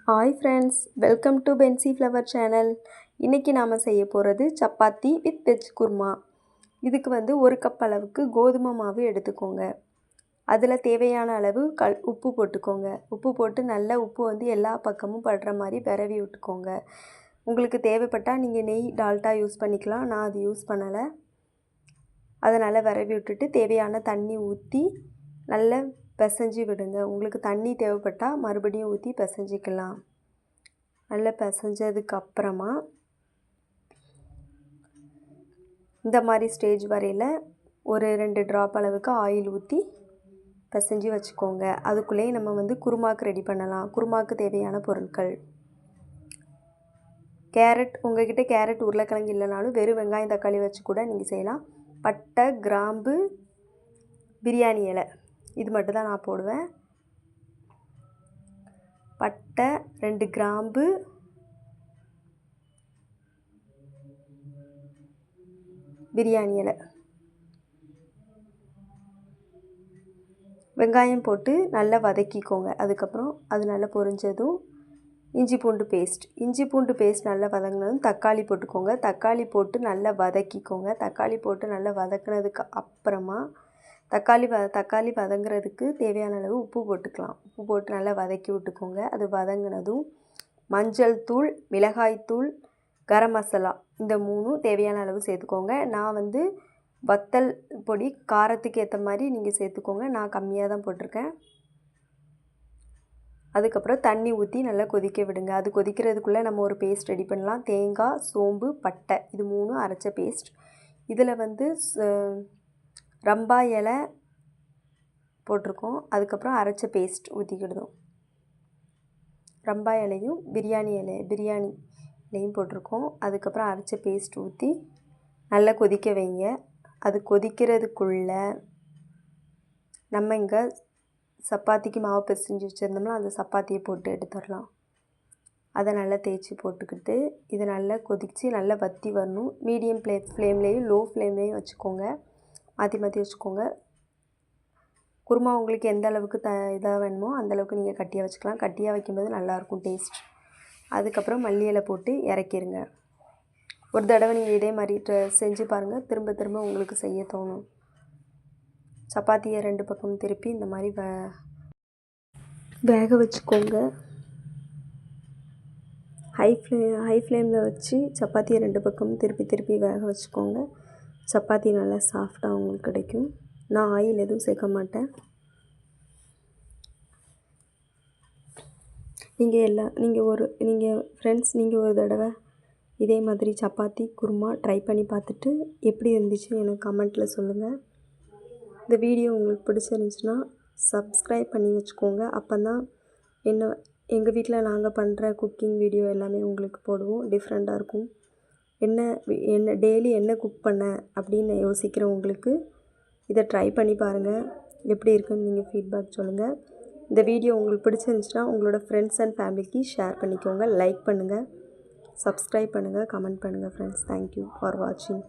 Hi friends, welcome to Bensi Flower channel. இன்னைக்கு நாம செய்ய போறது சப்பாத்தி with veg குருமா. இதுக்கு வந்து 1 கப் அளவுக்கு கோதுமை மாவு எடுத்துக்கோங்க. அதுல தேவையான அளவு உப்பு போட்டுக்கோங்க. உப்பு போட்டு நல்ல உப்பு வந்து எல்லா பக்கமும் படுற மாதிரி பரவி விட்டுக்கோங்க. உங்களுக்கு தேவைப்பட்டா நீங்க நெய் டால்டா யூஸ் பண்ணிக்கலாம். நான் அது யூஸ் பண்ணல. அதனால பரவி விட்டுட்டு தேவையான தண்ணி ஊத்தி நல்ல பிசைஞ்சு விடுங்க. உங்களுக்கு தண்ணி தேவைப்பட்டா மறுபடியும் ஊத்தி பிசைஞ்சிக்கலாம். நல்லா பிசைஞ்சதுக்கு அப்புறமா இந்த மாதிரி ஸ்டேஜ் வரையில ஒரு 2 டிராப் அளவுக்கு ஆயில் ஊத்தி பிசைஞ்சு வச்சுக்கோங்க. அதுக்குள்ளே நம்ம வந்து குருமாக்கு ரெடி பண்ணலாம். குருமாக்கு தேவையான பொருட்கள்: கேரட், உங்ககிட்ட கேரட் உருளைக்கிழங்கு இல்லைனாலும் வெறும் வெங்காயம் தக்காளி வச்சு கூட நீங்கள் செய்யலாம். பட்டை, கிராம்பு, பிரியாணி இலை, இது மட்டும் தான் நான் போடுவேன். பட்டை, 2 கிராம்பு, பிரியாணி இலை, வெங்காயம் போட்டு நல்லா வதக்கிக்கோங்க. அதுக்கப்புறம் அது நல்லா பொரிஞ்சதும் இஞ்சி பூண்டு பேஸ்ட் நல்லா வதங்கினதும் தக்காளி போட்டுக்கோங்க. தக்காளி போட்டு நல்லா வதக்கிக்கோங்க. தக்காளி போட்டு நல்லா வதக்கினதுக்கு அப்புறமா தக்காளி வதங்குறதுக்கு தேவையான அளவு உப்பு போட்டுக்கலாம். உப்பு போட்டு நல்லா வதக்கி விட்டுக்கோங்க. அது வதங்கினதும் மஞ்சள் தூள், மிளகாய் தூள், கரம் மசாலா இந்த 3 தேவையான அளவு சேர்த்துக்கோங்க. நான் வந்து வத்தல் பொடி காரத்துக்கு ஏற்ற மாதிரி நீங்கள் சேர்த்துக்கோங்க. நான் கம்மியாக தான் போட்டிருக்கேன். அதுக்கப்புறம் தண்ணி ஊற்றி நல்லா கொதிக்க விடுங்க. அது கொதிக்கிறதுக்குள்ளே நம்ம ஒரு பேஸ்ட் ரெடி பண்ணலாம். தேங்காய், சோம்பு, பட்டை இது 3 அரைச்ச பேஸ்ட். இதில் வந்து ரம்பா இலை போட்டிருக்கோம். அதுக்கப்புறம் அரைச்ச பேஸ்ட் ஊற்றிக்கிடுதோம். ரம்பா இலையும் பிரியாணி இலையும் போட்டிருக்கோம். அதுக்கப்புறம் அரைச்ச பேஸ்ட் ஊற்றி நல்லா கொதிக்க வைங்க. அது கொதிக்கிறதுக்குள்ளே நம்ம இங்கே சப்பாத்திக்கு மாவு பிசைஞ்சு வச்சுருந்தோம்னா அந்த சப்பாத்தியை போட்டு எடுத்துடலாம். அதை நல்லா தேய்ச்சி போட்டுக்கிட்டு இதை நல்லா கொதித்து நல்லா வற்றி வரணும். மீடியம் ஃப்ளேம்லேயும் லோ ஃப்ளேம்லேயும் வச்சுக்கோங்க. மாற்றி வச்சுக்கோங்க. குருமா உங்களுக்கு எந்த அளவுக்கு இதாக வேணுமோ அந்தளவுக்கு நீங்கள் கட்டியாக வச்சுக்கலாம். கட்டியாக வைக்கும்போது நல்லாயிருக்கும் டேஸ்ட். அதுக்கப்புறம் மல்லி இலை போட்டு இறக்கிடுங்க. ஒரு தடவை நீங்கள் இதே மாதிரி செஞ்சு பாருங்கள். திரும்ப திரும்ப உங்களுக்கு செய்ய தோணும். சப்பாத்தியை 2 பக்கம் திருப்பி இந்த மாதிரி வேக வச்சுக்கோங்க. ஹை ஃப்ளேமில் வச்சு சப்பாத்தியை 2 பக்கமும் திருப்பி வேக வச்சுக்கோங்க. சப்பாத்தி நல்லா சாஃப்டாக உங்களுக்கு கிடைக்கும். நான் ஆயில் எதுவும் சேர்க்க மாட்டேன். நீங்கள் ஒரு தடவை இதே மாதிரி சப்பாத்தி குருமா ட்ரை பண்ணி பார்த்துட்டு எப்படி இருந்துச்சுன்னு எனக்கு கமெண்ட்டில் சொல்லுங்கள். இந்த வீடியோ உங்களுக்கு பிடிச்சிருந்துச்சுன்னா சப்ஸ்கிரைப் பண்ணி வச்சுக்கோங்க. அப்போ தான் எங்கள் வீட்டில் நாங்கள் பண்ணுற குக்கிங் வீடியோ எல்லாமே உங்களுக்கு போடுவோம். டிஃப்ரெண்ட்டாக இருக்கும். என்ன டெய்லி என்ன குக் பண்ண அப்படின்னு யோசிக்கிற உங்களுக்கு இதை ட்ரை பண்ணி பாருங்கள். எப்படி இருக்குன்னு நீங்கள் ஃபீட்பேக் சொல்லுங்கள். இந்த வீடியோ உங்களுக்கு பிடிச்சிருந்துச்சுன்னா உங்களோட ஃப்ரெண்ட்ஸ் அண்ட் ஃபேமிலிக்கு ஷேர் பண்ணிக்கோங்க. லைக் பண்ணுங்கள், சப்ஸ்கிரைப் பண்ணுங்கள், கமெண்ட் பண்ணுங்கள் ஃப்ரெண்ட்ஸ். தேங்க்யூ ஃபார் வாட்சிங்.